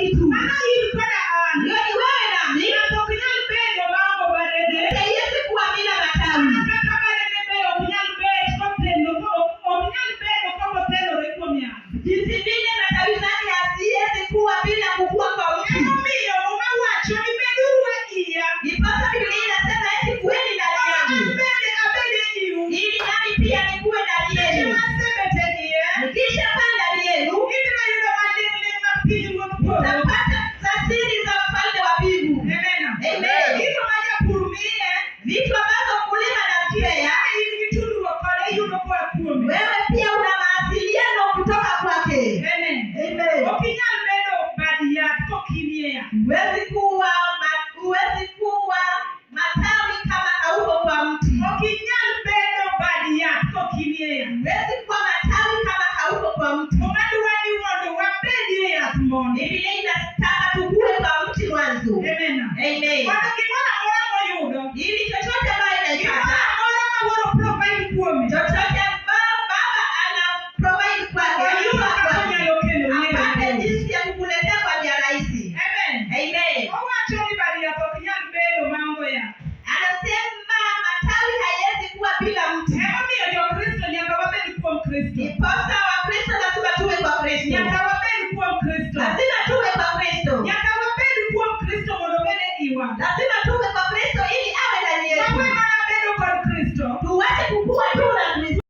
kitu. Mana hii kada an. Yoni wewe nami. Nato kinyal bedo maongo barede. Haiwezi kuwa bila matawi. Kaka barede beyo kinyal bedo kotendo kinyal bedo kotendo rekomia. Jinsi vile matawi zake hasiwezi kuwa bila kukua kwa mti. Mio umewacho ni bedurwe iya. Ndiposa Biblia inasema eti kuweni ndani yangu. Abede iu. Ili nami pia nikuwe ndani yenu. Nikisha kaa ndani yenu, utapata siri za ufalme wa mbingu. Amen. Vitu ambavyo mkulima anatia, wewe pia una mawasiliano kutoka kwake. Amen. Huwezi kuwa matawi kama hauko kwa mti. Huwezi kuwa matawi kama hauko kwa mti. Biblia inataka tukue kwa mti mwanzo. Amen.